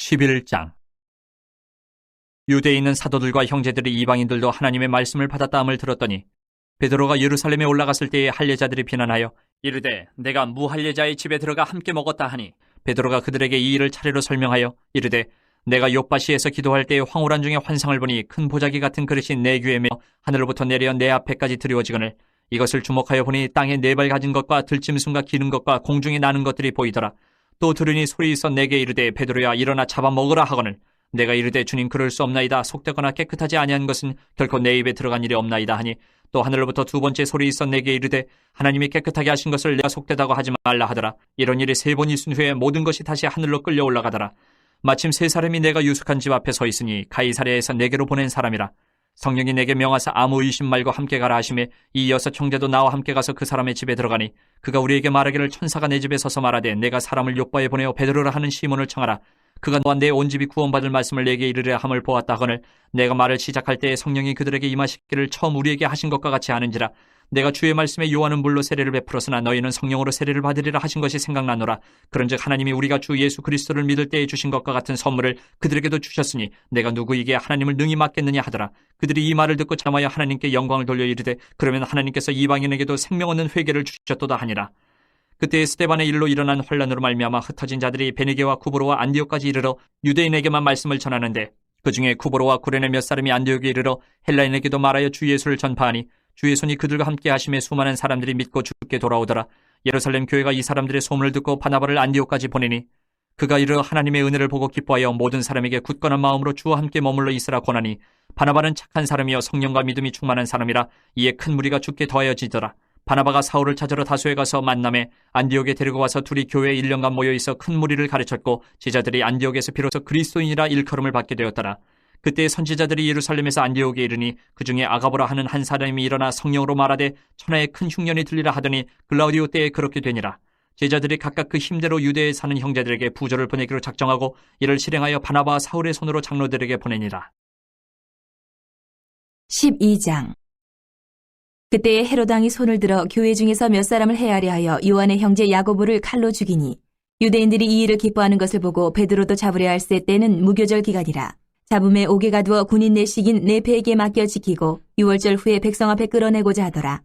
11장. 유대에 있는 사도들과 형제들이 이방인들도 하나님의 말씀을 받았다함을 들었더니 베드로가 예루살렘에 올라갔을 때에 할례자들이 비난하여 이르되 내가 무할례자의 집에 들어가 함께 먹었다 하니, 베드로가 그들에게 이 일을 차례로 설명하여 이르되 내가 욥바시에서 기도할 때에 황홀한 중에 환상을 보니 큰 보자기 같은 그릇이 내 귀에 매어 하늘로부터 내려 내 앞에까지 드리워지거늘 이것을 주목하여 보니 땅에 네 발 가진 것과 들짐승과 기는 것과 공중에 나는 것들이 보이더라. 또 들으니 소리 있어 내게 이르되 베드로야 일어나 잡아먹으라 하거늘 내가 이르되 주님 그럴 수 없나이다. 속되거나 깨끗하지 아니한 것은 결코 내 입에 들어간 일이 없나이다 하니, 또 하늘로부터 두 번째 소리 있어 내게 이르되 하나님이 깨끗하게 하신 것을 내가 속되다고 하지 말라 하더라. 이런 일이 세 번 있은 후에 모든 것이 다시 하늘로 끌려 올라가더라. 마침 세 사람이 내가 유숙한 집 앞에 서 있으니 가이사랴에서 내게로 보낸 사람이라. 성령이 내게 명하사 아무 의심 말고 함께 가라 하시매 이 여섯 형제도 나와 함께 가서 그 사람의 집에 들어가니, 그가 우리에게 말하기를 천사가 내 집에 서서 말하되 내가 사람을 욥바에 보내어 베드로라 하는 시몬을 청하라. 그가 너와 내 온 집이 구원받을 말씀을 내게 이르려 함을 보았다 하거늘 내가 말을 시작할 때에 성령이 그들에게 임하시기를 처음 우리에게 하신 것과 같이 하는지라. 내가 주의 말씀에 요한은 물로 세례를 베풀었으나 너희는 성령으로 세례를 받으리라 하신 것이 생각나노라. 그런즉 하나님이 우리가 주 예수 그리스도를 믿을 때에 주신 것과 같은 선물을 그들에게도 주셨으니 내가 누구에게 하나님을 능히 맡겠느냐 하더라. 그들이 이 말을 듣고 잠하여 하나님께 영광을 돌려 이르되 그러면 하나님께서 이방인에게도 생명 얻는 회개를 주셨도다 하니라. 그때 스데반의 일로 일어난 혼란으로 말미암아 흩어진 자들이 베니게와 쿠브로와 안디옥까지 이르러 유대인에게만 말씀을 전하는데, 그 중에 쿠브로와 구레네 몇 사람이 안디옥에 이르러 헬라인에게도 말하여 주 예수를 전파하니 주의 손이 그들과 함께 하심에 수많은 사람들이 믿고 주께 돌아오더라. 예루살렘 교회가 이 사람들의 소문을 듣고 바나바를 안디옥까지 보내니 그가 이르러 하나님의 은혜를 보고 기뻐하여 모든 사람에게 굳건한 마음으로 주와 함께 머물러 있으라 권하니, 바나바는 착한 사람이여 성령과 믿음이 충만한 사람이라. 이에 큰 무리가 주께 더하여지더라. 바나바가 사울을 찾으러 다소에 가서 만남에 안디옥에 데리고 와서 둘이 교회에 1년간 모여있어 큰 무리를 가르쳤고 제자들이 안디옥에서 비로소 그리스도인이라 일컬음을 받게 되었더라. 그때 선지자들이 예루살렘에서 안디옥에 이르니 그 중에 아가보라 하는 한 사람이 일어나 성령으로 말하되 천하에 큰 흉년이 들리라 하더니 글라우디오 때에 그렇게 되니라. 제자들이 각각 그 힘대로 유대에 사는 형제들에게 부조를 보내기로 작정하고 이를 실행하여 바나바와 사울의 손으로 장로들에게 보내니라. 12장. 그때에 헤로당이 손을 들어 교회 중에서 몇 사람을 해하려 하여 요한의 형제 야고보를 칼로 죽이니, 유대인들이 이 일을 기뻐하는 것을 보고 베드로도 잡으려 할세. 때는 무교절 기간이라. 잡음에 옥에 가두어 군인 내식인 네페에게 맡겨 지키고 6월절 후에 백성 앞에 끌어내고자 하더라.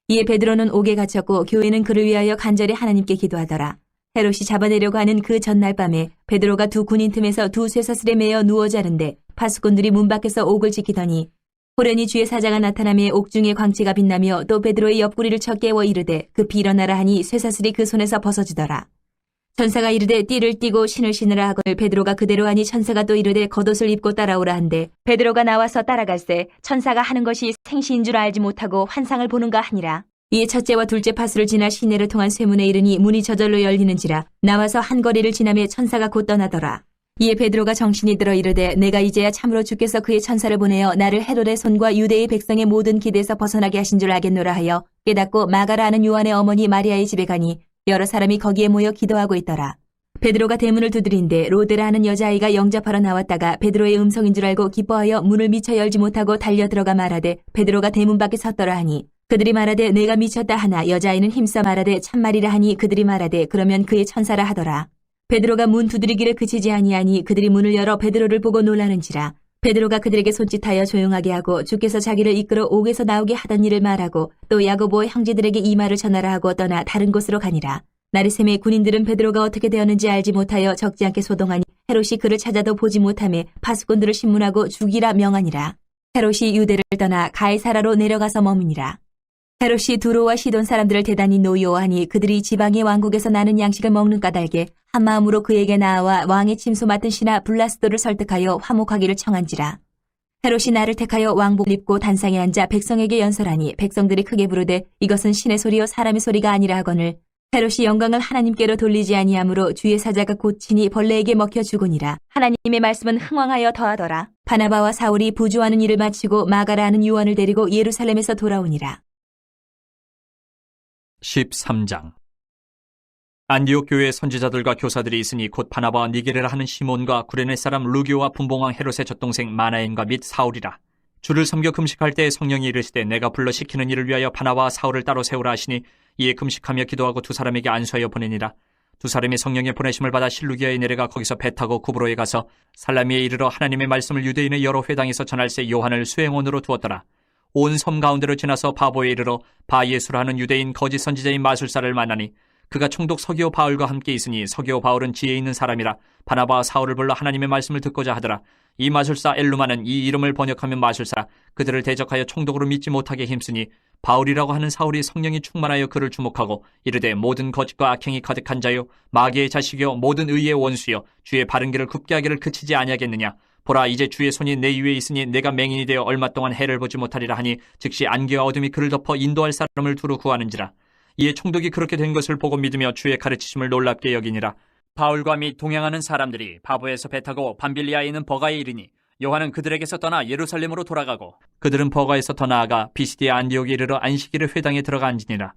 이에 베드로는 옥에 갇혔고 교회는 그를 위하여 간절히 하나님께 기도하더라. 헤롯이 잡아내려고 하는 그 전날 밤에 베드로가 두 군인 틈에서 두 쇠사슬에 매어 누워 자는데 파수꾼들이 문 밖에서 옥을 지키더니 호련히 주의 사자가 나타나며 옥중에 광채가 빛나며 또 베드로의 옆구리를 쳐 깨워 이르되 급히 일어나라 하니 쇠사슬이 그 손에서 벗어지더라. 천사가 이르되 띠를 띠고 신을 신으라 하거늘 베드로가 그대로 하니 천사가 또 이르되 겉옷을 입고 따라오라 한데 베드로가 나와서 따라갈새 천사가 하는 것이 생시인 줄 알지 못하고 환상을 보는가 하니라. 이에 첫째와 둘째 파수를 지나 시내를 통한 쇠문에 이르니 문이 저절로 열리는지라. 나와서 한 거리를 지나며 천사가 곧 떠나더라. 이에 베드로가 정신이 들어 이르되 내가 이제야 참으로 주께서 그의 천사를 보내어 나를 헤롯의 손과 유대의 백성의 모든 기대에서 벗어나게 하신 줄 알겠노라 하여 깨닫고 마가라 하는 요한의 어머니 마리아의 집에 가니 여러 사람이 거기에 모여 기도하고 있더라. 베드로가 대문을 두드린데 로데라 하는 여자아이가 영접하러 나왔다가 베드로의 음성인 줄 알고 기뻐하여 문을 미처 열지 못하고 달려 들어가 말하되 베드로가 대문 밖에 섰더라 하니 그들이 말하되 내가 미쳤다 하나 여자아이는 힘써 말하되 참말이라 하니 그들이 말하되 그러면 그의 천사라 하더라. 베드로가 문 두드리기를 그치지 아니하니 그들이 문을 열어 베드로를 보고 놀라는지라. 베드로가 그들에게 손짓하여 조용하게 하고 주께서 자기를 이끌어 옥에서 나오게 하던 일을 말하고 또 야고보 형제들에게 이 말을 전하라 하고 떠나 다른 곳으로 가니라. 나르셈의 군인들은 베드로가 어떻게 되었는지 알지 못하여 적지 않게 소동하니 헤롯이 그를 찾아도 보지 못하며 파수꾼들을 신문하고 죽이라 명하니라. 헤롯이 유대를 떠나 가이사라로 내려가서 머무니라. 헤롯이 두로와 시돈 사람들을 대단히 노여워하니 그들이 지방의 왕국에서 나는 양식을 먹는 까닭에 한마음으로 그에게 나아와 왕의 침소 맡은 신하 블라스도를 설득하여 화목하기를 청한지라. 헤롯이 나를 택하여 왕복을 입고 단상에 앉아 백성에게 연설하니 백성들이 크게 부르되 이것은 신의 소리요 사람의 소리가 아니라 하거늘 헤롯이 영광을 하나님께로 돌리지 아니하므로 주의 사자가 곧친이 벌레에게 먹혀 죽으니라. 하나님의 말씀은 흥왕하여 더하더라. 바나바와 사울이 부주하는 일을 마치고 마가라 하는 요한을 데리고 예루살렘에서 돌아오니라. 13장. 안디옥 교회에 선지자들과 교사들이 있으니 곧 바나바와 니게르라 하는 시몬과 구레네 사람 루기오와 분봉왕 헤롯의 젖동생 마나엔과 및 사울이라. 주를 섬겨 금식할 때 성령이 이르시되 내가 불러 시키는 일을 위하여 바나바와 사울을 따로 세우라 하시니 이에 금식하며 기도하고 두 사람에게 안수하여 보내니라. 두 사람이 성령의 보내심을 받아 실루기아에 내려가 거기서 배 타고 구브로에 가서 살라미에 이르러 하나님의 말씀을 유대인의 여러 회당에서 전할새 요한을 수행원으로 두었더라. 온 섬 가운데로 지나서 바보에 이르러 바예수라 하는 유대인 거짓 선지자인 마술사를 만나니 그가 총독 서기오 바울과 함께 있으니 서기오 바울은 지혜 있는 사람이라 바나바와 사울을 불러 하나님의 말씀을 듣고자 하더라. 이 마술사 엘루마는 이 이름을 번역하면 마술사, 그들을 대적하여 총독으로 믿지 못하게 힘쓰니 바울이라고 하는 사울이 성령이 충만하여 그를 주목하고 이르되 모든 거짓과 악행이 가득한 자요 마귀의 자식이요 모든 의의 원수요 주의 바른 길을 굽게 하기를 그치지 아니하겠느냐. 보라, 이제 주의 손이 내 위에 있으니 내가 맹인이 되어 얼마 동안 해를 보지 못하리라 하니 즉시 안개와 어둠이 그를 덮어 인도할 사람을 두루 구하는지라. 이에 총독이 그렇게 된 것을 보고 믿으며 주의 가르치심을 놀랍게 여기니라. 바울과 및 동행하는 사람들이 바보에서 배 타고 밤빌리아에 있는 버가에 이르니 요한은 그들에게서 떠나 예루살렘으로 돌아가고 그들은 버가에서 더 나아가 비시디아 안디옥에 이르러 안식일의 회당에 들어가 앉으니라.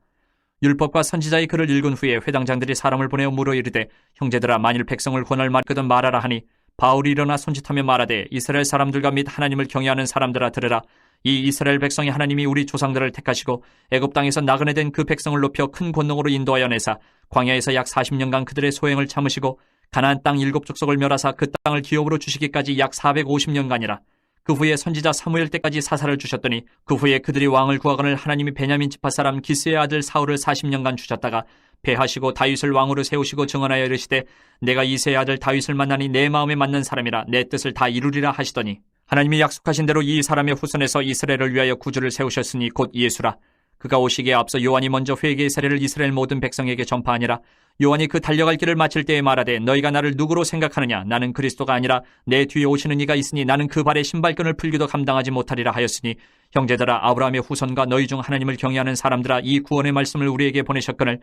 율법과 선지자의 글을 읽은 후에 회당장들이 사람을 보내어 물어 이르되 형제들아, 만일 백성을 권할 말거든 말하라 하니 바울이 일어나 손짓하며 말하되 이스라엘 사람들과 및 하나님을 경외하는 사람들아 들으라. 이 이스라엘 백성이 하나님이 우리 조상들을 택하시고 애굽 땅에서 나그네 된 그 백성을 높여 큰 권능으로 인도하여 내사 광야에서 약 40년간 그들의 소행을 참으시고 가나안 땅 7족속을 멸하사 그 땅을 기업으로 주시기까지 약 450년간이라. 그 후에 선지자 사무엘 때까지 사사를 주셨더니 그 후에 그들이 왕을 구하거늘 하나님이 베냐민 지파 사람 기스의 아들 사울을 40년간 주셨다가 패하시고 다윗을 왕으로 세우시고 증언하여 이르시되 내가 이새의 아들 다윗을 만나니 내 마음에 맞는 사람이라 내 뜻을 다 이루리라 하시더니 하나님이 약속하신 대로 이 사람의 후손에서 이스라엘을 위하여 구주를 세우셨으니 곧 예수라. 그가 오시기에 앞서 요한이 먼저 회개의 세례를 이스라엘 모든 백성에게 전파하니라. 요한이 그 달려갈 길을 마칠 때에 말하되 너희가 나를 누구로 생각하느냐. 나는 그리스도가 아니라 내 뒤에 오시는 이가 있으니 나는 그 발에 신발끈을 풀기도 감당하지 못하리라 하였으니 형제들아, 아브라함의 후손과 너희 중 하나님을 경외하는 사람들아, 이 구원의 말씀을 우리에게 보내셨거늘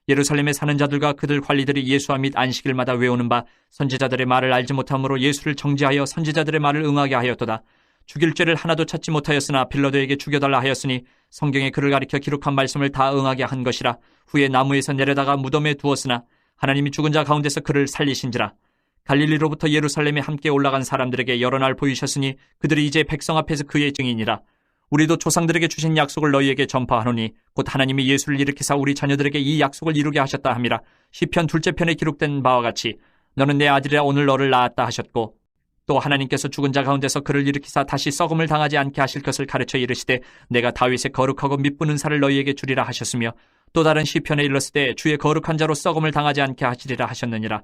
예루살렘에 사는 자들과 그들 관리들이 예수와 및 안식일마다 외우는 바 선지자들의 말을 알지 못함으로 예수를 정죄하여 선지자들의 말을 응하게 하였도다. 죽일 죄를 하나도 찾지 못하였으나 빌라도에게 죽여달라 하였으니 성경에 그를 가리켜 기록한 말씀을 다 응하게 한 것이라. 후에 나무에서 내려다가 무덤에 두었으나 하나님이 죽은 자 가운데서 그를 살리신지라. 갈릴리로부터 예루살렘에 함께 올라간 사람들에게 여러 날 보이셨으니 그들이 이제 백성 앞에서 그의 증인이라. 우리도 조상들에게 주신 약속을 너희에게 전파하노니 곧 하나님이 예수를 일으키사 우리 자녀들에게 이 약속을 이루게 하셨다 함이라. 시편 둘째 편에 기록된 바와 같이 너는 내 아들이라 오늘 너를 낳았다 하셨고 또 하나님께서 죽은 자 가운데서 그를 일으키사 다시 썩음을 당하지 않게 하실 것을 가르쳐 이르시되 내가 다윗의 거룩하고 mit분 은사를 너희에게 주리라 하셨으며 또 다른 시편에 일렀으되 주의 거룩한 자로 썩음을 당하지 않게 하시리라 하셨느니라.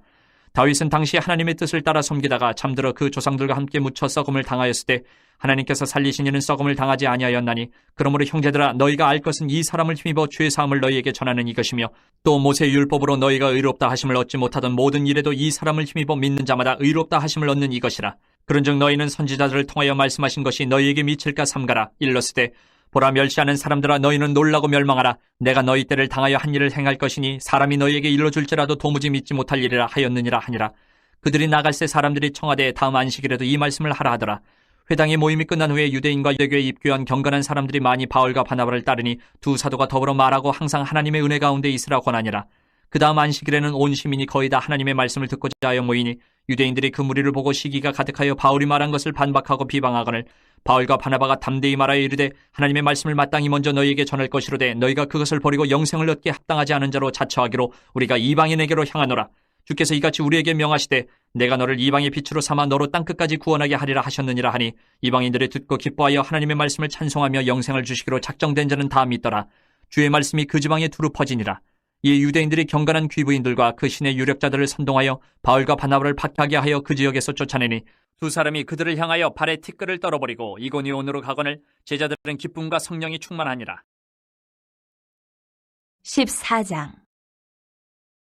다윗은 당시 하나님의 뜻을 따라 섬기다가 잠들어 그 조상들과 함께 묻혀 썩음을 당하였을 때 하나님께서 살리신 이는 썩음을 당하지 아니하였나니 그러므로 형제들아, 너희가 알 것은 이 사람을 힘입어 죄 사함을 너희에게 전하는 이것이며 또 모세의 율법으로 너희가 의롭다 하심을 얻지 못하던 모든 일에도 이 사람을 힘입어 믿는 자마다 의롭다 하심을 얻는 이것이라. 그런즉 너희는 선지자들을 통하여 말씀하신 것이 너희에게 미칠까 삼가라. 일렀으되 보라, 멸시하는 사람들아, 너희는 놀라고 멸망하라. 내가 너희 때를 당하여 한 일을 행할 것이니 사람이 너희에게 일러줄지라도 도무지 믿지 못할 일이라 하였느니라 하니라. 그들이 나갈새 사람들이 청하되 다음 안식일에도 이 말씀을 하라 하더라. 회당의 모임이 끝난 후에 유대인과 유대교에 입교한 경건한 사람들이 많이 바울과 바나바를 따르니 두 사도가 더불어 말하고 항상 하나님의 은혜 가운데 있으라 권하니라. 그 다음 안식일에는 온 시민이 거의 다 하나님의 말씀을 듣고자 하여 모이니 유대인들이 그 무리를 보고 시기가 가득하여 바울이 말한 것을 반박하고 비방하거늘 바울과 바나바가 담대히 말하여 이르되 하나님의 말씀을 마땅히 먼저 너희에게 전할 것이로되 너희가 그것을 버리고 영생을 얻게 합당하지 않은 자로 자처하기로 우리가 이방인에게로 향하노라. 주께서 이같이 우리에게 명하시되 내가 너를 이방의 빛으로 삼아 너로 땅끝까지 구원하게 하리라 하셨느니라 하니 이방인들이 듣고 기뻐하여 하나님의 말씀을 찬송하며 영생을 주시기로 작정된 자는 다 믿더라. 주의 말씀이 그 지방에 두루 퍼지니라. 이 유대인들이 경건한 귀부인들과 그 신의 유력자들을 선동하여 바울과 바나바를 박해하게 하여 그 지역에서 쫓아내니 두 사람이 그들을 향하여 발에 티끌을 떨어버리고 이고니온으로 가거늘 제자들은 기쁨과 성령이 충만하니라. 14장.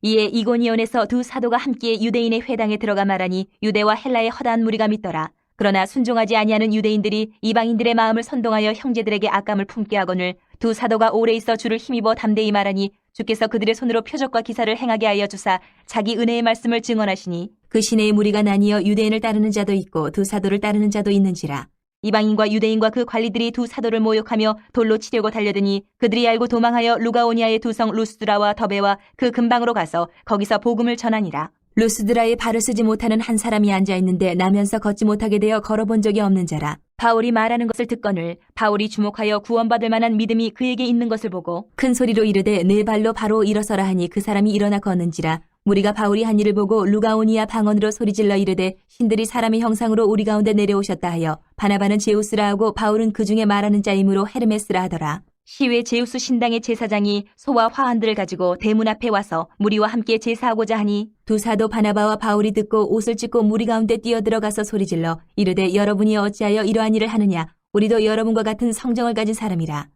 이에 이고니온에서 두 사도가 함께 유대인의 회당에 들어가 말하니 유대와 헬라의 허다한 무리가 믿더라. 그러나 순종하지 아니하는 유대인들이 이방인들의 마음을 선동하여 형제들에게 악감을 품게 하거늘 두 사도가 오래 있어 주를 힘입어 담대히 말하니 주께서 그들의 손으로 표적과 기사를 행하게 하여 주사 자기 은혜의 말씀을 증언하시니 그 시내의 무리가 나뉘어 유대인을 따르는 자도 있고 두 사도를 따르는 자도 있는지라. 이방인과 유대인과 그 관리들이 두 사도를 모욕하며 돌로 치려고 달려드니 그들이 알고 도망하여 루가오니아의 두 성 루스드라와 더베와 그 근방으로 가서 거기서 복음을 전하니라. 루스드라에 발을 쓰지 못하는 한 사람이 앉아있는데 나면서 걷지 못하게 되어 걸어본 적이 없는 자라. 바울이 말하는 것을 듣거늘 바울이 주목하여 구원받을 만한 믿음이 그에게 있는 것을 보고 큰 소리로 이르되 네 발로 바로 일어서라 하니 그 사람이 일어나 걷는지라. 무리가 바울이 한 일을 보고 루가오니아 방언으로 소리질러 이르되 신들이 사람의 형상으로 우리 가운데 내려오셨다 하여 바나바는 제우스라 하고 바울은 그 중에 말하는 자이므로 헤르메스라 하더라. 시외 제우스 신당의 제사장이 소와 화환들을 가지고 대문 앞에 와서 무리와 함께 제사하고자 하니 두 사도 바나바와 바울이 듣고 옷을 찢고 무리 가운데 뛰어들어가서 소리질러 이르되 여러분이 어찌하여 이러한 일을 하느냐 우리도 여러분과 같은 성정을 가진 사람이라.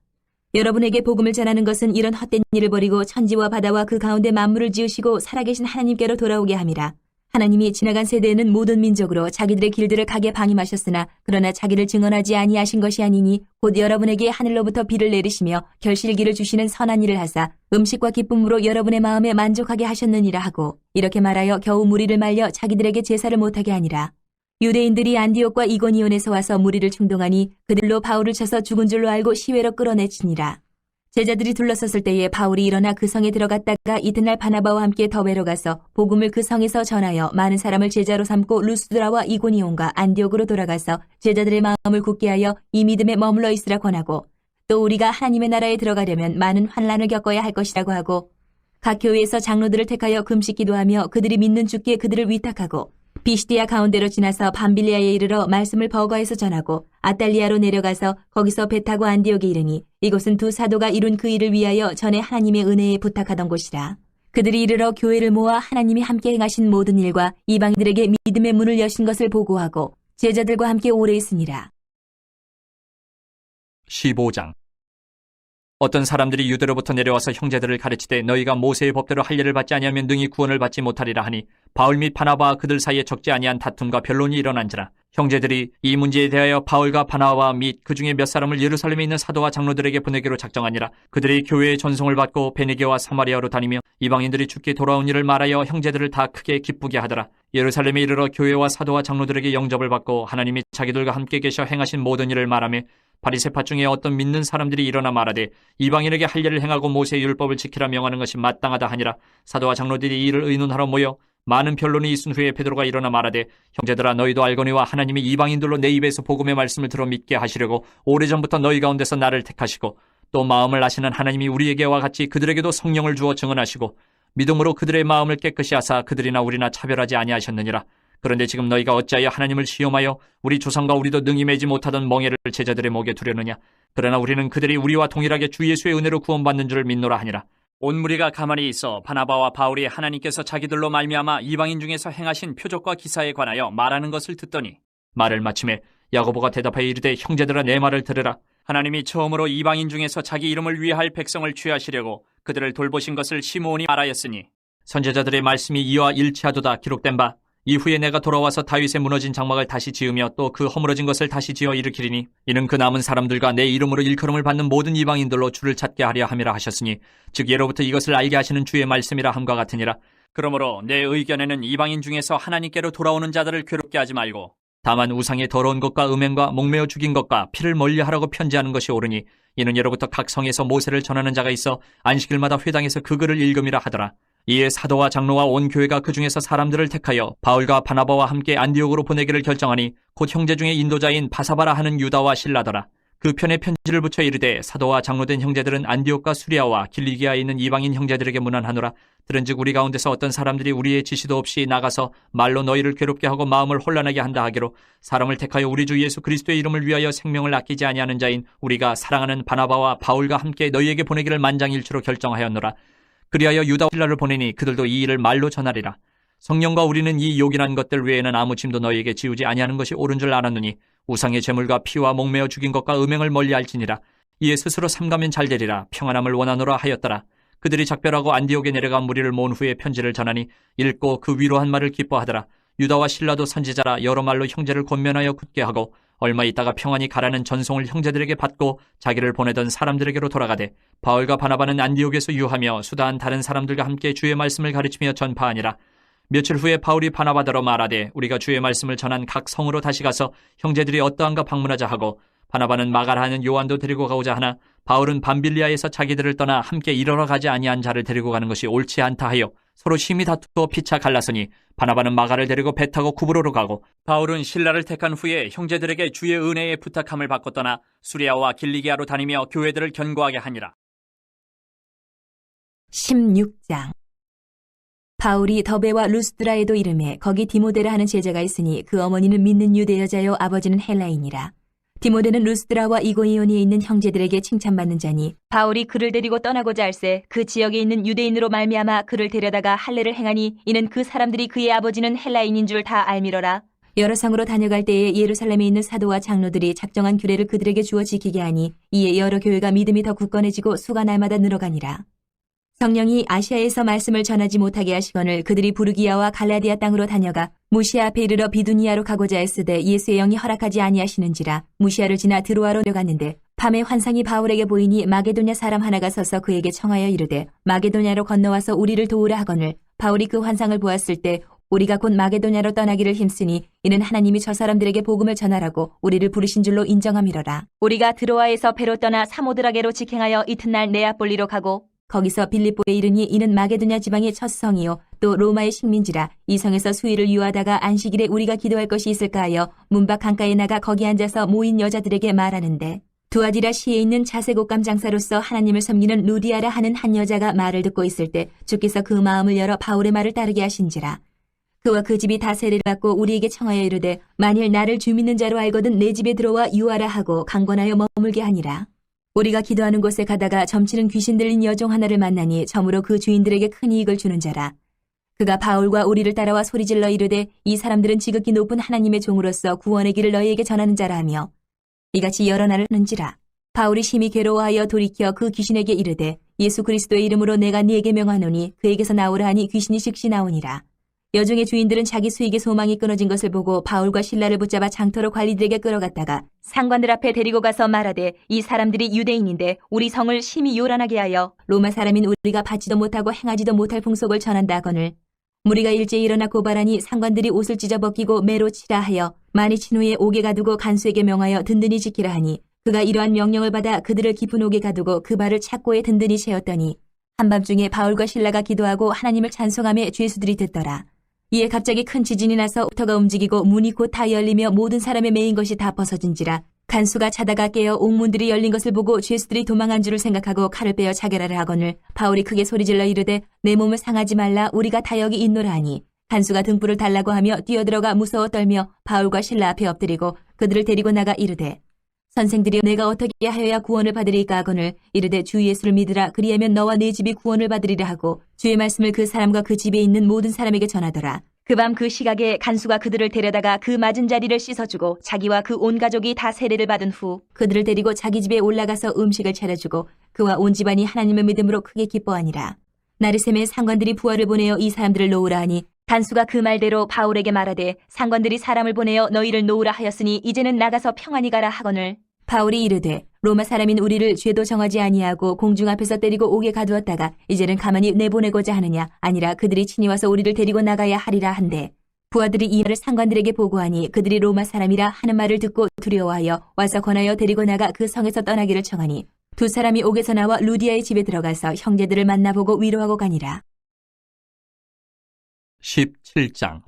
여러분에게 복음을 전하는 것은 이런 헛된 일을 버리고 천지와 바다와 그 가운데 만물을 지으시고 살아계신 하나님께로 돌아오게 함이라. 하나님이 지나간 세대에는 모든 민족으로 자기들의 길들을 가게 방임하셨으나 그러나 자기를 증언하지 아니하신 것이 아니니 곧 여러분에게 하늘로부터 비를 내리시며 결실기를 주시는 선한 일을 하사 음식과 기쁨으로 여러분의 마음에 만족하게 하셨느니라 하고 이렇게 말하여 겨우 무리를 말려 자기들에게 제사를 못하게 하니라. 유대인들이 안디옥과 이고니온에서 와서 무리를 충동하니 그들로 바울을 쳐서 죽은 줄로 알고 시외로 끌어내치니라. 제자들이 둘러섰을 때에 바울이 일어나 그 성에 들어갔다가 이튿날 바나바와 함께 더베로 가서 복음을 그 성에서 전하여 많은 사람을 제자로 삼고 루스드라와 이고니온과 안디옥으로 돌아가서 제자들의 마음을 굳게 하여 이 믿음에 머물러 있으라 권하고 또 우리가 하나님의 나라에 들어가려면 많은 환난을 겪어야 할 것이라고 하고 각 교회에서 장로들을 택하여 금식 기도하며 그들이 믿는 주께 그들을 위탁하고 비시디아 가운데로 지나서 밤빌리아에 이르러 말씀을 버거에서 전하고 아달리아로 내려가서 거기서 배 타고 안디옥에 이르니 이곳은 두 사도가 이룬 그 일을 위하여 전에 하나님의 은혜에 부탁하던 곳이라. 그들이 이르러 교회를 모아 하나님이 함께 행하신 모든 일과 이방인들에게 믿음의 문을 여신 것을 보고하고 제자들과 함께 오래 있으니라. 15장. 어떤 사람들이 유대로부터 내려와서 형제들을 가르치되 너희가 모세의 법대로 할례를 받지 아니하면 능히 구원을 받지 못하리라 하니 바울 및 바나바와 그들 사이에 적지 아니한 다툼과 변론이 일어난지라. 형제들이 이 문제에 대하여 바울과 바나바 및 그 중에 몇 사람을 예루살렘에 있는 사도와 장로들에게 보내기로 작정하니라. 그들이 교회의 전송을 받고 베네게와 사마리아로 다니며 이방인들이 주께 돌아온 일을 말하여 형제들을 다 크게 기쁘게 하더라. 예루살렘에 이르러 교회와 사도와 장로들에게 영접을 받고 하나님이 자기들과 함께 계셔 행하신 모든 일을 말하며 바리새파 중에 어떤 믿는 사람들이 일어나 말하되 이방인에게 할례를 행하고 모세의 율법을 지키라 명하는 것이 마땅하다 하니라. 사도와 장로들이 이 일을 의논하러 모여 많은 변론이 있은 후에 베드로가 일어나 말하되 형제들아 너희도 알거니와 하나님이 이방인들로 내 입에서 복음의 말씀을 들어 믿게 하시려고 오래전부터 너희 가운데서 나를 택하시고 또 마음을 아시는 하나님이 우리에게와 같이 그들에게도 성령을 주어 증언하시고 믿음으로 그들의 마음을 깨끗이 하사 그들이나 우리나 차별하지 아니하셨느니라. 그런데 지금 너희가 어찌하여 하나님을 시험하여 우리 조상과 우리도 능히 매지 못하던 멍에를 제자들의 목에 두려느냐. 그러나 우리는 그들이 우리와 동일하게 주 예수의 은혜로 구원받는 줄을 믿노라 하니라. 온 무리가 가만히 있어 바나바와 바울이 하나님께서 자기들로 말미암아 이방인 중에서 행하신 표적과 기사에 관하여 말하는 것을 듣더니 말을 마침에 야고보가 대답하여 이르되 형제들아 내 말을 들으라. 하나님이 처음으로 이방인 중에서 자기 이름을 위할 백성을 취하시려고 그들을 돌보신 것을 시므온이 알하였으니 선지자들의 말씀이 이와 일치하도다 기록된 바 이후에 내가 돌아와서 다윗의 무너진 장막을 다시 지으며 또 그 허물어진 것을 다시 지어 일으키리니 이는 그 남은 사람들과 내 이름으로 일컬음을 받는 모든 이방인들로 주를 찾게 하려 함이라 하셨으니 즉 예로부터 이것을 알게 하시는 주의 말씀이라 함과 같으니라. 그러므로 내 의견에는 이방인 중에서 하나님께로 돌아오는 자들을 괴롭게 하지 말고 다만 우상의 더러운 것과 음행과 목매어 죽인 것과 피를 멀리하라고 편지하는 것이 옳으니 이는 예로부터 각 성에서 모세를 전하는 자가 있어 안식일마다 회당에서 그 글을 읽음이라 하더라. 이에 사도와 장로와 온 교회가 그 중에서 사람들을 택하여 바울과 바나바와 함께 안디옥으로 보내기를 결정하니 곧 형제 중에 인도자인 바사바라 하는 유다와 실라더라. 그 편에 편지를 붙여 이르되 사도와 장로된 형제들은 안디옥과 수리아와 길리기아에 있는 이방인 형제들에게 문안하노라. 들은즉 우리 가운데서 어떤 사람들이 우리의 지시도 없이 나가서 말로 너희를 괴롭게 하고 마음을 혼란하게 한다 하기로 사람을 택하여 우리 주 예수 그리스도의 이름을 위하여 생명을 아끼지 아니하는 자인 우리가 사랑하는 바나바와 바울과 함께 너희에게 보내기를 만장일치로 결정하였노라. 그리하여 유다와 실라를 보내니 그들도 이 일을 말로 전하리라. 성령과 우리는 이 요긴한 것들 외에는 아무 짐도 너희에게 지우지 아니하는 것이 옳은 줄 알았느니 우상의 제물과 피와 목매어 죽인 것과 음행을 멀리할지니라. 이에 스스로 삼가면 잘 되리라. 평안함을 원하노라 하였더라. 그들이 작별하고 안디옥에 내려가 무리를 모은 후에 편지를 전하니 읽고 그 위로한 말을 기뻐하더라. 유다와 실라도 선지자라 여러 말로 형제를 권면하여 굳게 하고 얼마 있다가 평안히 가라는 전송을 형제들에게 받고 자기를 보내던 사람들에게로 돌아가되 바울과 바나바는 안디옥에서 유하며 수다한 다른 사람들과 함께 주의 말씀을 가르치며 전파하니라. 며칠 후에 바울이 바나바더러 말하되 우리가 주의 말씀을 전한 각 성으로 다시 가서 형제들이 어떠한가 방문하자 하고 바나바는 마가라 하는 요한도 데리고 가고자 하나 바울은 밤빌리아에서 자기들을 떠나 함께 일하러 가지 아니한 자를 데리고 가는 것이 옳지 않다 하여 서로 심히 다투어 피차 갈랐으니 바나바는 마가를 데리고 배 타고 구브로로 가고 바울은 실라를 택한 후에 형제들에게 주의 은혜에 부탁함을 받고 떠나 수리아와 길리기아로 다니며 교회들을 견고하게 하니라. 16장 바울이 더베와 루스드라에도 이르매 거기 디모데라 하는 제자가 있으니 그 어머니는 믿는 유대 여자요 아버지는 헬라인이라. 디모데는 루스드라와 이고니온에 있는 형제들에게 칭찬받는 자니 바울이 그를 데리고 떠나고자 할새 그 지역에 있는 유대인으로 말미암아 그를 데려다가 할례를 행하니 이는 그 사람들이 그의 아버지는 헬라인인 줄 다 알미러라. 여러 성으로 다녀갈 때에 예루살렘에 있는 사도와 장로들이 작정한 규례를 그들에게 주어 지키게 하니 이에 여러 교회가 믿음이 더 굳건해지고 수가 날마다 늘어가니라. 성령이 아시아에서 말씀을 전하지 못하게 하시거늘 그들이 부르기아와 갈라디아 땅으로 다녀가 무시아 앞에 이르러 비두니아로 가고자 했으되 예수의 영이 허락하지 아니하시는지라. 무시아를 지나 드로아로 내려갔는데 밤에 환상이 바울에게 보이니 마게도냐 사람 하나가 서서 그에게 청하여 이르되 마게도냐로 건너와서 우리를 도우라 하거늘 바울이 그 환상을 보았을 때 우리가 곧 마게도냐로 떠나기를 힘쓰니 이는 하나님이 저 사람들에게 복음을 전하라고 우리를 부르신 줄로 인정함이로라. 우리가 드로아에서 배로 떠나 사모드라게로 직행하여 이튿날 네아폴리로 가고 거기서 빌립보에 이르니 이는 마게도냐 지방의 첫 성이요 또 로마의 식민지라. 이 성에서 수일을 유하다가 안식일에 우리가 기도할 것이 있을까 하여 문밖 강가에 나가 거기 앉아서 모인 여자들에게 말하는데 두아디라 시에 있는 자색옷감 장사로서 하나님을 섬기는 루디아라 하는 한 여자가 말을 듣고 있을 때 주께서 그 마음을 열어 바울의 말을 따르게 하신지라. 그와 그 집이 다 세례를 받고 우리에게 청하여 이르되 만일 나를 주 믿는 자로 알거든 내 집에 들어와 유하라 하고 강권하여 머물게 하니라. 우리가 기도하는 곳에 가다가 점치는 귀신 들린 여종 하나를 만나니 점으로 그 주인들에게 큰 이익을 주는 자라. 그가 바울과 우리를 따라와 소리질러 이르되 이 사람들은 지극히 높은 하나님의 종으로서 구원의 길을 너희에게 전하는 자라 하며 이같이 여러 날을 하는지라. 바울이 심히 괴로워하여 돌이켜 그 귀신에게 이르되 예수 그리스도의 이름으로 내가 네게 명하노니 그에게서 나오라 하니 귀신이 즉시 나오니라. 여종의 주인들은 자기 수익의 소망이 끊어진 것을 보고 바울과 실라를 붙잡아 장터로 관리들에게 끌어갔다가 상관들 앞에 데리고 가서 말하되 이 사람들이 유대인인데 우리 성을 심히 요란하게 하여 로마 사람인 우리가 받지도 못하고 행하지도 못할 풍속을 전한다 하거늘 무리가 일제히 일어나 고발하니 상관들이 옷을 찢어 벗기고 매로 치라 하여 많이 친 후에 옥에 가두고 간수에게 명하여 든든히 지키라 하니 그가 이러한 명령을 받아 그들을 깊은 옥에 가두고 그 발을 착고에 든든히 채웠더니 한밤중에 바울과 실라가 기도하고 하나님을 찬송하며 죄수들이 듣더라. 이에 갑자기 큰 지진이 나서 옥터가 움직이고 문이 곧 다 열리며 모든 사람의 매인 것이 다 벗어진지라. 간수가 자다가 깨어 옥문들이 열린 것을 보고 죄수들이 도망한 줄을 생각하고 칼을 빼어 자결하려 하거늘 바울이 크게 소리질러 이르되 내 몸을 상하지 말라 우리가 다 여기 있노라 하니 간수가 등불을 달라고 하며 뛰어들어가 무서워 떨며 바울과 실라 앞에 엎드리고 그들을 데리고 나가 이르되 선생들이 내가 어떻게 하여야 구원을 받으리까 하거늘 이르되 주 예수를 믿으라 그리하면 너와 네 집이 구원을 받으리라 하고 주의 말씀을 그 사람과 그 집에 있는 모든 사람에게 전하더라. 그 밤 그 시각에 간수가 그들을 데려다가 그 맞은 자리를 씻어주고 자기와 그 온 가족이 다 세례를 받은 후 그들을 데리고 자기 집에 올라가서 음식을 차려주고 그와 온 집안이 하나님을 믿음으로 크게 기뻐하니라. 나르셈의 상관들이 부하를 보내어 이 사람들을 놓으라 하니 간수가 그 말대로 바울에게 말하되 상관들이 사람을 보내어 너희를 놓으라 하였으니 이제는 나가서 평안히 가라 하거늘 바울이 이르되 로마 사람인 우리를 죄도 정하지 아니하고 공중 앞에서 때리고 옥에 가두었다가 이제는 가만히 내보내고자 하느냐 아니라 그들이 친히 와서 우리를 데리고 나가야 하리라 한데 부하들이 이 말을 상관들에게 보고하니 그들이 로마 사람이라 하는 말을 듣고 두려워하여 와서 권하여 데리고 나가 그 성에서 떠나기를 청하니 두 사람이 옥에서 나와 루디아의 집에 들어가서 형제들을 만나보고 위로하고 가니라. 17장.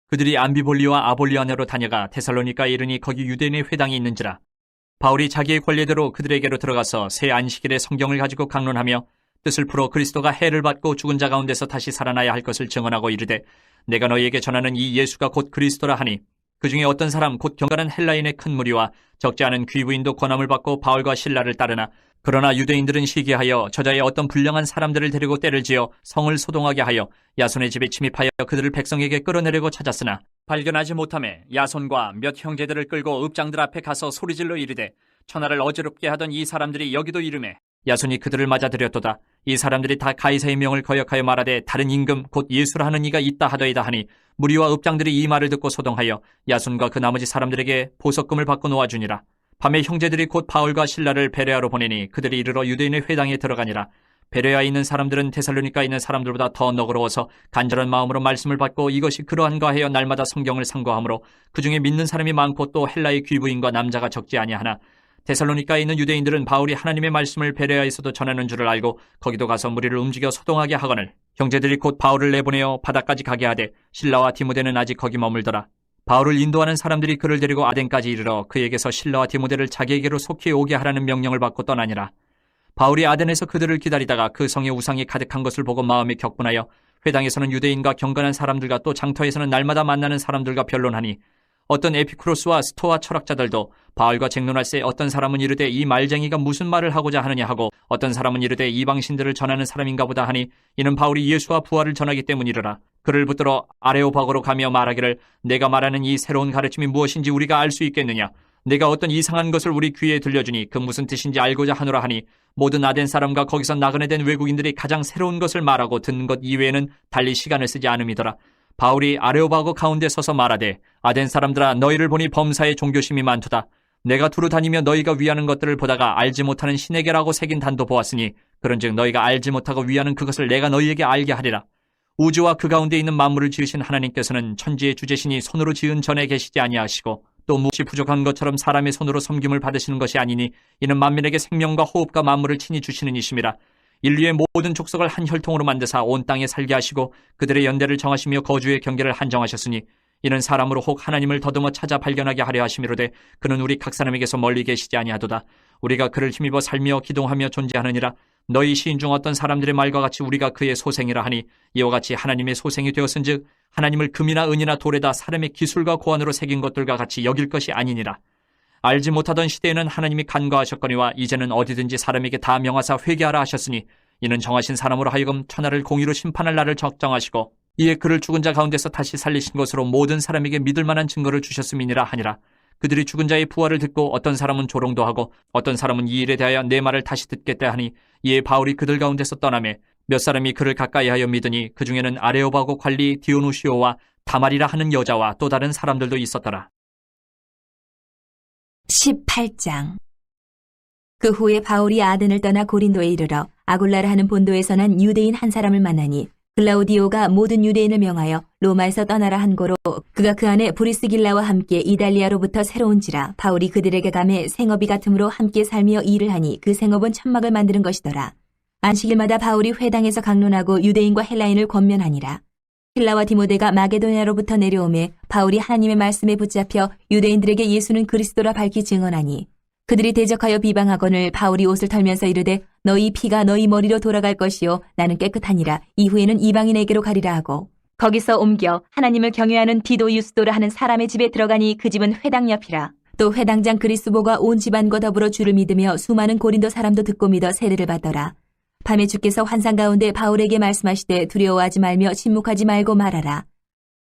그들이 암비볼리와 아볼리아네로 다녀가 데살로니가에 이르니 거기 유대인의 회당이 있는지라. 바울이 자기의 권례대로 그들에게로 들어가서 새 안식일에 성경을 가지고 강론하며 뜻을 풀어 그리스도가 해를 받고 죽은 자 가운데서 다시 살아나야 할 것을 증언하고 이르되 내가 너희에게 전하는 이 예수가 곧 그리스도라 하니 그 중에 어떤 사람 곧 경건한 헬라인의 큰 무리와 적지 않은 귀부인도 권함을 받고 바울과 실라를 따르나 그러나 유대인들은 시기하여 저자의 어떤 불량한 사람들을 데리고 때를 지어 성을 소동하게 하여 야손의 집에 침입하여 그들을 백성에게 끌어내려고 찾았으나 발견하지 못하매 야손과 몇 형제들을 끌고 읍장들 앞에 가서 소리질러 이르되 천하를 어지럽게 하던 이 사람들이 여기도 이르매 야손이 그들을 맞아들였도다. 이 사람들이 다 가이사의 명을 거역하여 말하되 다른 임금 곧 예수라 하는 이가 있다 하더이다 하니 무리와 읍장들이 이 말을 듣고 소동하여 야손과 그 나머지 사람들에게 보석금을 받고 놓아주니라. 밤에 형제들이 곧 바울과 실라를 베레아로 보내니 그들이 이르러 유대인의 회당에 들어가니라. 베레아에 있는 사람들은 데살로니가에 있는 사람들보다 더 너그러워서 간절한 마음으로 말씀을 받고 이것이 그러한가 하여 날마다 성경을 상고하므로 그 중에 믿는 사람이 많고 또 헬라의 귀부인과 남자가 적지 아니하나 데살로니가에 있는 유대인들은 바울이 하나님의 말씀을 베레아에서도 전하는 줄을 알고 거기도 가서 무리를 움직여 소동하게 하거늘 형제들이 곧 바울을 내보내어 바다까지 가게 하되 실라와 디모데는 아직 거기 머물더라. 바울을 인도하는 사람들이 그를 데리고 아덴까지 이르러 그에게서 실라와 디모데를 자기에게로 속히 오게 하라는 명령을 받고 떠나니라. 바울이 아덴에서 그들을 기다리다가 그 성에 우상이 가득한 것을 보고 마음이 격분하여 회당에서는 유대인과 경건한 사람들과 또 장터에서는 날마다 만나는 사람들과 변론하니 어떤 에피쿠로스와 스토아 철학자들도 바울과 쟁론할 새 어떤 사람은 이르되 이 말쟁이가 무슨 말을 하고자 하느냐 하고 어떤 사람은 이르되 이방신들을 전하는 사람인가 보다 하니 이는 바울이 예수와 부활을 전하기 때문이르라. 그를 붙들어 아레오바고로 가며 말하기를 내가 말하는 이 새로운 가르침이 무엇인지 우리가 알 수 있겠느냐. 내가 어떤 이상한 것을 우리 귀에 들려주니 그 무슨 뜻인지 알고자 하노라 하니 모든 아덴 사람과 거기서 나그네 된 외국인들이 가장 새로운 것을 말하고 듣는 것 이외에는 달리 시간을 쓰지 않음이더라. 바울이 아레오바고 가운데 서서 말하되 아덴 사람들아 너희를 보니 범사에 종교심이 많도다. 내가 두루 다니며 너희가 위하는 것들을 보다가 알지 못하는 신에게라고 새긴 단도 보았으니 그런즉 너희가 알지 못하고 위하는 그것을 내가 너희에게 알게 하리라. 우주와 그 가운데 있는 만물을 지으신 하나님께서는 천지의 주제신이 손으로 지은 전에 계시지 아니하시고 또 무엇이 부족한 것처럼 사람의 손으로 섬김을 받으시는 것이 아니니 이는 만민에게 생명과 호흡과 만물을 친히 주시는 이심이라. 인류의 모든 족속을 한 혈통으로 만드사 온 땅에 살게 하시고 그들의 연대를 정하시며 거주의 경계를 한정하셨으니 이는 사람으로 혹 하나님을 더듬어 찾아 발견하게 하려 하심이로되 그는 우리 각 사람에게서 멀리 계시지 아니하도다. 우리가 그를 힘입어 살며 기동하며 존재하느니라. 너희 시인 중 어떤 사람들의 말과 같이 우리가 그의 소생이라 하니 이와 같이 하나님의 소생이 되었은즉 하나님을 금이나 은이나 돌에다 사람의 기술과 고안으로 새긴 것들과 같이 여길 것이 아니니라. 알지 못하던 시대에는 하나님이 간과하셨거니와 이제는 어디든지 사람에게 다 명하사 회개하라 하셨으니 이는 정하신 사람으로 하여금 천하를 공의로 심판할 날을 적정하시고 이에 그를 죽은 자 가운데서 다시 살리신 것으로 모든 사람에게 믿을 만한 증거를 주셨음이니라 하니라. 그들이 죽은 자의 부활을 듣고 어떤 사람은 조롱도 하고 어떤 사람은 이 일에 대하여 내 말을 다시 듣겠다 하니 이에 바울이 그들 가운데서 떠나매 몇 사람이 그를 가까이하여 믿으니 그 중에는 아레오바고 관리 디오누시오와 다말이라 하는 여자와 또 다른 사람들도 있었더라. 18장. 그 후에 바울이 아덴을 떠나 고린도에 이르러 아굴라라 하는 본도에서 난 유대인 한 사람을 만나니 글라우디오가 모든 유대인을 명하여 로마에서 떠나라 한 고로 그가 그 안에 브리스길라와 함께 이달리아로부터 새로운지라. 바울이 그들에게 감해 생업이 같으므로 함께 살며 일을 하니 그 생업은 천막을 만드는 것이더라. 안식일마다 바울이 회당에서 강론하고 유대인과 헬라인을 권면하니라. 실라와 디모데가 마게도냐로부터 내려오매 바울이 하나님의 말씀에 붙잡혀 유대인들에게 예수는 그리스도라 밝히 증언하니 그들이 대적하여 비방하거늘 바울이 옷을 털면서 이르되 너희 피가 너희 머리로 돌아갈 것이요 나는 깨끗하니라. 이후에는 이방인에게로 가리라 하고 거기서 옮겨 하나님을 경외하는 디도 유스도라 하는 사람의 집에 들어가니 그 집은 회당 옆이라. 또 회당장 그리스보가 온 집안과 더불어 주를 믿으며 수많은 고린도 사람도 듣고 믿어 세례를 받더라. 밤에 주께서 환상 가운데 바울에게 말씀하시되 두려워하지 말며 침묵하지 말고 말하라.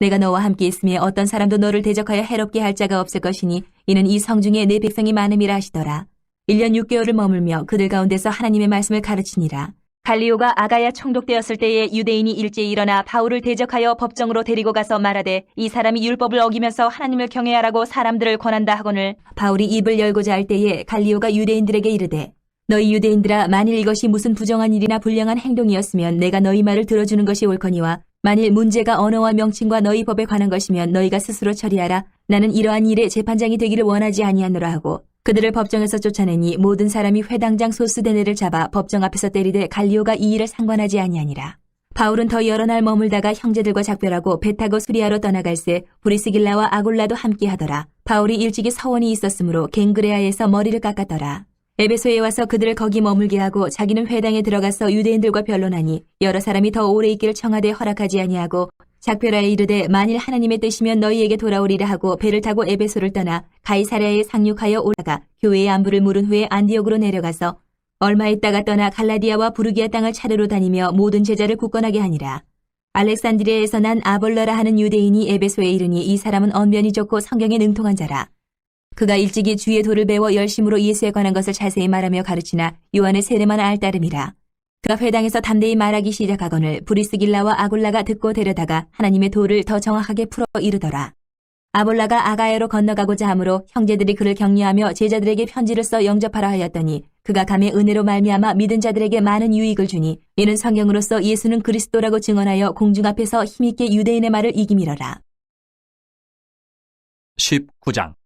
내가 너와 함께 있으며 어떤 사람도 너를 대적하여 해롭게 할 자가 없을 것이니 이는 이 성중에 내 백성이 많음이라 하시더라. 1년 6개월을 머물며 그들 가운데서 하나님의 말씀을 가르치니라. 갈리오가 아가야 총독되었을 때에 유대인이 일제히 일어나 바울을 대적하여 법정으로 데리고 가서 말하되 이 사람이 율법을 어기면서 하나님을 경외하라고 사람들을 권한다 하거늘 바울이 입을 열고자 할 때에 갈리오가 유대인들에게 이르되 너희 유대인들아 만일 이것이 무슨 부정한 일이나 불량한 행동이었으면 내가 너희 말을 들어주는 것이 옳거니와 만일 문제가 언어와 명칭과 너희 법에 관한 것이면 너희가 스스로 처리하라. 나는 이러한 일에 재판장이 되기를 원하지 아니하노라 하고 그들을 법정에서 쫓아내니 모든 사람이 회당장 소스데네를 잡아 법정 앞에서 때리되 갈리오가 이 일을 상관하지 아니하니라. 바울은 더 여러 날 머물다가 형제들과 작별하고 배 타고 수리아로 떠나갈새 브리스길라와 아굴라도 함께 하더라. 바울이 일찍이 서원이 있었으므로 갱그레아에서 머리를 깎았더라. 에베소에 와서 그들을 거기 머물게 하고 자기는 회당에 들어가서 유대인들과 변론하니 여러 사람이 더 오래 있기를 청하되 허락하지 아니하고 작별하에 이르되 만일 하나님의 뜻이면 너희에게 돌아오리라 하고 배를 타고 에베소를 떠나 가이사랴에 상륙하여 올라가 교회의 안부를 물은 후에 안디옥으로 내려가서 얼마 있다가 떠나 갈라디아와 부르기아 땅을 차례로 다니며 모든 제자를 굳건하게 하니라. 알렉산드리아에서 난 아볼러라 하는 유대인이 에베소에 이르니 이 사람은 언변이 좋고 성경에 능통한 자라. 그가 일찍이 주의 도를 배워 열심으로 예수에 관한 것을 자세히 말하며 가르치나 요한의 세례만 알 따름이라. 그가 회당에서 담대히 말하기 시작하거늘 브리스길라와 아굴라가 듣고 데려다가 하나님의 도를 더 정확하게 풀어 이르더라. 아볼라가 아가야로 건너가고자 하므로 형제들이 그를 격려하며 제자들에게 편지를 써 영접하라 하였더니 그가 감히 은혜로 말미암아 믿은 자들에게 많은 유익을 주니 이는 성경으로서 예수는 그리스도라고 증언하여 공중 앞에서 힘있게 유대인의 말을 이기밀어라. 19장.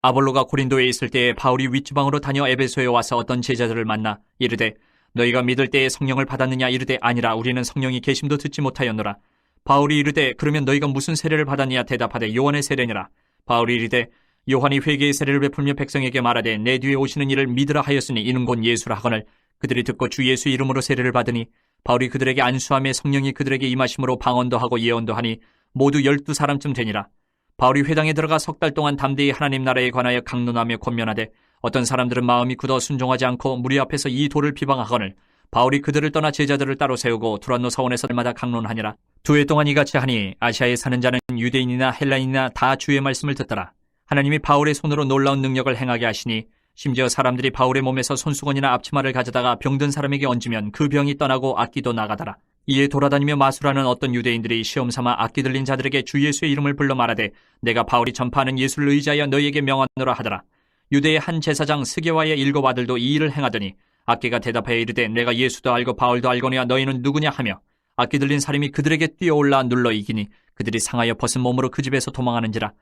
아볼로가 고린도에 있을 때에 바울이 윗지방으로 다녀 에베소에 와서 어떤 제자들을 만나 이르되 너희가 믿을 때에 성령을 받았느냐 이르되 아니라 우리는 성령이 계심도 듣지 못하였노라. 바울이 이르되 그러면 너희가 무슨 세례를 받았느냐 대답하되 요한의 세례니라. 바울이 이르되 요한이 회개의 세례를 베풀며 백성에게 말하되 내 뒤에 오시는 이를 믿으라 하였으니 이는 곧 예수라 하거늘 그들이 듣고 주 예수 이름으로 세례를 받으니 바울이 그들에게 안수하며 성령이 그들에게 임하심으로 방언도 하고 예언도 하니 모두 12사람쯤 되니라. 바울이 회당에 들어가 석 달 동안 담대히 하나님 나라에 관하여 강론하며 권면하되 어떤 사람들은 마음이 굳어 순종하지 않고 무리 앞에서 이 돌을 비방하거늘 바울이 그들을 떠나 제자들을 따로 세우고 두란노 사원에서 날마다 강론하니라. 2해 동안 이같이 하니 아시아에 사는 자는 유대인이나 헬라인이나 다 주의 말씀을 듣더라. 하나님이 바울의 손으로 놀라운 능력을 행하게 하시니 심지어 사람들이 바울의 몸에서 손수건이나 앞치마를 가져다가 병든 사람에게 얹으면 그 병이 떠나고 악기도 나가더라. 이에 돌아다니며 마술하는 어떤 유대인들이 시험삼아 악기 들린 자들에게 주 예수의 이름을 불러 말하되 내가 바울이 전파하는 예수를 의지하여 너희에게 명하노라 하더라. 유대의 한 제사장 스게와의 7 아들도 이 일을 행하더니 악기가 대답하여 이르되 내가 예수도 알고 바울도 알거니와 너희는 누구냐 하며 악기 들린 사람이 그들에게 뛰어올라 눌러 이기니 그들이 상하여 벗은 몸으로 그 집에서 도망하는지라.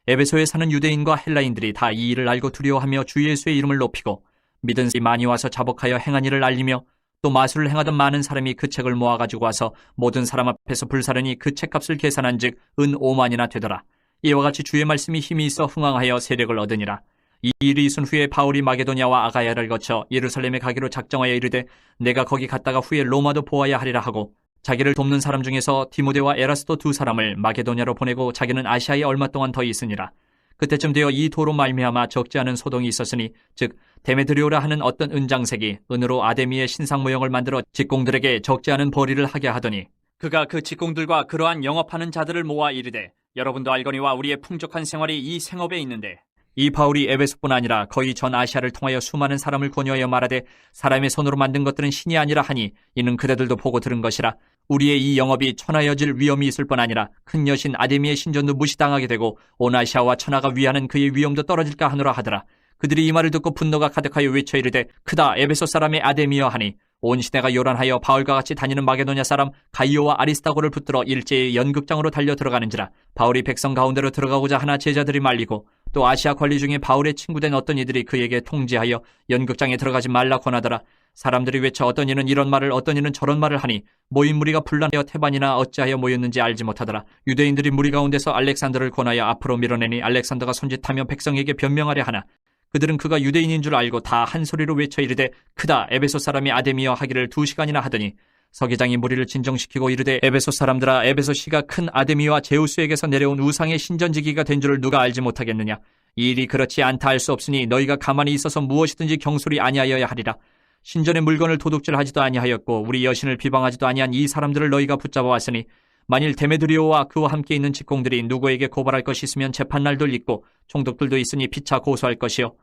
에베소에 사는 유대인과 헬라인들이 다 이 일을 알고 두려워하며 주 예수의 이름을 높이고 믿은 사람이 많이 와서 자복하여 행한 일을 알리며 또 마술을 행하던 많은 사람이 그 책을 모아가지고 와서 모든 사람 앞에서 불사르니 그 책값을 계산한 즉 은 5만이나 되더라. 이와 같이 주의 말씀이 힘이 있어 흥왕하여 세력을 얻으니라. 이 일이 있은 후에 바울이 마게도냐와 아가야를 거쳐 예루살렘에 가기로 작정하여 이르되 내가 거기 갔다가 후에 로마도 보아야 하리라 하고 자기를 돕는 사람 중에서 디모데와 에라스도 2사람을 마게도냐로 보내고 자기는 아시아에 얼마 동안 더 있으니라. 그때쯤 되어 이 도로 말미암아 적지 않은 소동이 있었으니 즉 데메드리오라 하는 어떤 은장색이 은으로 아데미의 신상 모형을 만들어 직공들에게 적지 않은 벌이를 하게 하더니 그가 그 직공들과 그러한 영업하는 자들을 모아 이르되 여러분도 알거니와 우리의 풍족한 생활이 이 생업에 있는데 이 바울이 에베소뿐 아니라 거의 전 아시아를 통하여 수많은 사람을 권유하여 말하되 사람의 손으로 만든 것들은 신이 아니라 하니 이는 그대들도 보고 들은 것이라. 우리의 이 영업이 천하여질 위험이 있을 뿐 아니라 큰 여신 아데미의 신전도 무시당하게 되고 온 아시아와 천하가 위하는 그의 위엄도 떨어질까 하노라 하더라. 그들이 이 말을 듣고 분노가 가득하여 외쳐 이르되 크다 에베소 사람의 아데미여 하니 온 시내가 요란하여 바울과 같이 다니는 마게도냐 사람 가이오와 아리스타고를 붙들어 일제히 연극장으로 달려 들어가는지라. 바울이 백성 가운데로 들어가고자 하나 제자들이 말리고 또 아시아 관리 중에 바울의 친구된 어떤 이들이 그에게 통지하여 연극장에 들어가지 말라 권하더라. 사람들이 외쳐 어떤 이는 이런 말을 어떤 이는 저런 말을 하니 모인 무리가 분란하여 태반이나 어찌하여 모였는지 알지 못하더라. 유대인들이 무리 가운데서 알렉산더를 권하여 앞으로 밀어내니 알렉산더가 손짓하며 백성에게 변명하려 하나 그들은 그가 유대인인 줄 알고 다 한 소리로 외쳐 이르되 크다 에베소 사람이 아데미여 하기를 2시간이나 하더니 서기장이 무리를 진정시키고 이르되 에베소 사람들아 에베소 시가 큰 아데미와 제우스에게서 내려온 우상의 신전지기가 된 줄을 누가 알지 못하겠느냐. 이 일이 그렇지 않다 할 수 없으니 너희가 가만히 있어서 무엇이든지 경솔히 아니하여야 하리라. 신전의 물건을 도둑질하지도 아니하였고 우리 여신을 비방하지도 아니한 이 사람들을 너희가 붙잡아 왔으니 만일 데메드리오와 그와 함께 있는 직공들이 누구에게 고발할 것이 있으면 재판날도 있고 총독들도 있으니 피차 고소할 것이요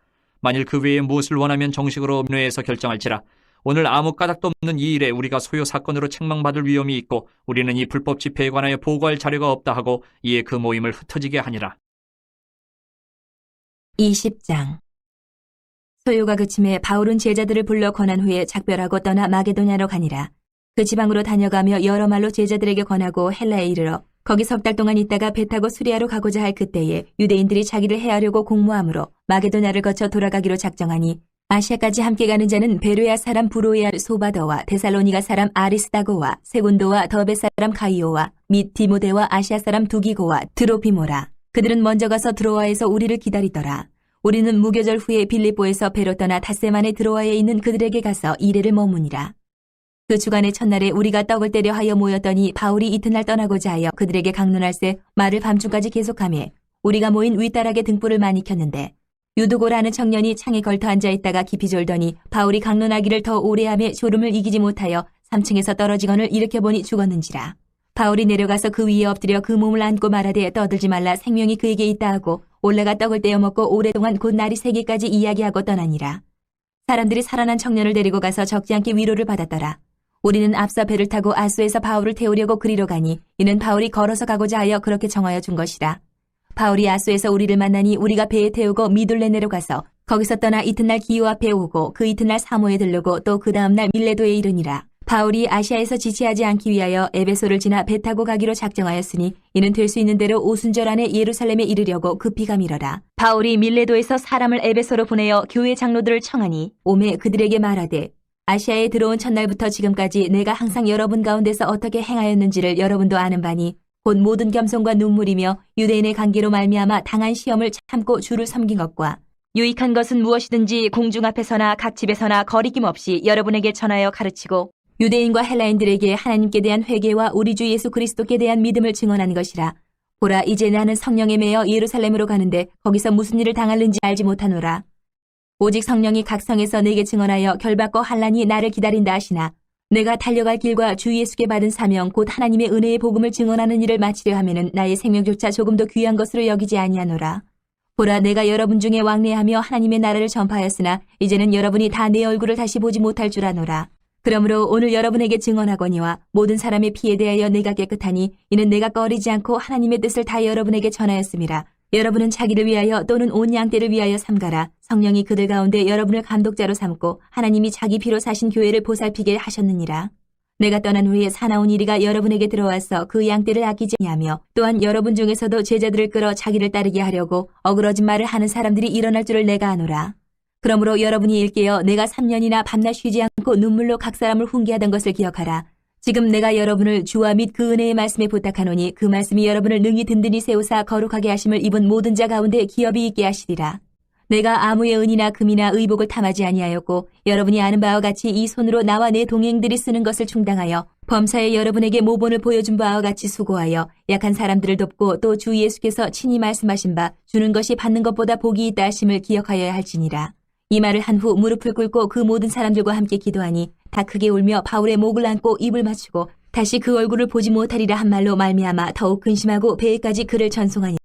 만일 그 외에 무엇을 원하면 정식으로 민회에서 결정할지라. 오늘 아무 까닭도 없는 이 일에 우리가 소요 사건으로 책망받을 위험이 있고 우리는 이 불법 집회에 관하여 보고할 자료가 없다 하고 이에 그 모임을 흩어지게 하니라. 20장 소요가 그침에 바울은 제자들을 불러 권한 후에 작별하고 떠나 마게도냐로 가니라. 그 지방으로 다녀가며 여러 말로 제자들에게 권하고 헬라에 이르러 거기 석 달 동안 있다가 배 타고 수리아로 가고자 할 그때에 유대인들이 자기를 해하려고 공모하므로 마게도냐를 거쳐 돌아가기로 작정하니 아시아까지 함께 가는 자는 베레아 사람 브로이아 소바더와 데살로니가 사람 아리스다고와 세군도와 더베 사람 가이오와 및 디모데와 아시아 사람 두기고와 드로피모라. 그들은 먼저 가서 드로아에서 우리를 기다리더라. 우리는 무교절 후에 빌립보에서 배로 떠나 닷새만에 드로아에 있는 그들에게 가서 이레를 머무니라. 그 주간의 첫날에 우리가 떡을 때려 하여 모였더니 바울이 이튿날 떠나고자 하여 그들에게 강론할새 말을 밤중까지 계속하며 우리가 모인 윗다락에 등불을 많이 켰는데 유두고라는 청년이 창에 걸터 앉아있다가 깊이 졸더니 바울이 강론하기를 더 오래하며 졸음을 이기지 못하여 3층에서 떨어지건을 일으켜보니 죽었는지라. 바울이 내려가서 그 위에 엎드려 그 몸을 안고 말하되 떠들지 말라 생명이 그에게 있다 하고 올라가 떡을 떼어 먹고 오랫동안 곧 날이 새기까지 이야기하고 떠나니라. 사람들이 살아난 청년을 데리고 가서 적지 않게 위로를 받았더라. 우리는 앞서 배를 타고 아소에서 바울을 태우려고 그리로 가니 이는 바울이 걸어서 가고자 하여 그렇게 정하여 준 것이라. 바울이 아소에서 우리를 만나니 우리가 배에 태우고 미둘레네로 가서 거기서 떠나 이튿날 기요 앞에 오고 그 이튿날 사모에 들르고 또 그 다음날 밀레도에 이르니라. 바울이 아시아에서 지체하지 않기 위하여 에베소를 지나 배 타고 가기로 작정하였으니 이는 될 수 있는 대로 오순절 안에 예루살렘에 이르려고 급히 가미러라. 바울이 밀레도에서 사람을 에베소로 보내어 교회 장로들을 청하니 오매 그들에게 말하되 아시아에 들어온 첫날부터 지금까지 내가 항상 여러분 가운데서 어떻게 행하였는지를 여러분도 아는 바니 곧 모든 겸손과 눈물이며 유대인의 관계로 말미암아 당한 시험을 참고 주를 섬긴 것과 유익한 것은 무엇이든지 공중 앞에서나 각 집에서나 거리낌 없이 여러분에게 전하여 가르치고 유대인과 헬라인들에게 하나님께 대한 회개와 우리 주 예수 그리스도께 대한 믿음을 증언한 것이라. 보라, 이제 나는 성령에 매여 예루살렘으로 가는데 거기서 무슨 일을 당할는지 알지 못하노라. 오직 성령이 각 성에서 내게 증언하여 결박과 환난이 나를 기다린다 하시나 내가 달려갈 길과 주 예수께 받은 사명 곧 하나님의 은혜의 복음을 증언하는 일을 마치려 하면은 나의 생명조차 조금도 귀한 것으로 여기지 아니하노라. 보라, 내가 여러분 중에 왕래하며 하나님의 나라를 전파하였으나 이제는 여러분이 다 내 얼굴을 다시 보지 못할 줄 아노라. 그러므로 오늘 여러분에게 증언하거니와 모든 사람의 피에 대하여 내가 깨끗하니 이는 내가 꺼리지 않고 하나님의 뜻을 다 여러분에게 전하였음이라. 여러분은 자기를 위하여 또는 온 양떼를 위하여 삼가라. 성령이 그들 가운데 여러분을 감독자로 삼고 하나님이 자기 피로 사신 교회를 보살피게 하셨느니라. 내가 떠난 후에 사나운 이리가 여러분에게 들어와서 그 양떼를 아끼지 아니하며 또한 여러분 중에서도 제자들을 끌어 자기를 따르게 하려고 어그러진 말을 하는 사람들이 일어날 줄을 내가 아노라. 그러므로 여러분이 일깨어 내가 3년이나 밤낮 쉬지 않고 눈물로 각 사람을 훈계하던 것을 기억하라. 지금 내가 여러분을 주와 및 그 은혜의 말씀에 부탁하노니 그 말씀이 여러분을 능히 든든히 세우사 거룩하게 하심을 입은 모든 자 가운데 기업이 있게 하시리라. 내가 아무의 은이나 금이나 의복을 탐하지 아니하였고 여러분이 아는 바와 같이 이 손으로 나와 내 동행들이 쓰는 것을 충당하여 범사에 여러분에게 모본을 보여준 바와 같이 수고하여 약한 사람들을 돕고 또 주 예수께서 친히 말씀하신 바 주는 것이 받는 것보다 복이 있다 하심을 기억하여야 할지니라. 이 말을 한 후 무릎을 꿇고 그 모든 사람들과 함께 기도하니 다 크게 울며 바울의 목을 안고 입을 맞추고 다시 그 얼굴을 보지 못하리라 한 말로 말미암아 더욱 근심하고 배에까지 그를 전송하니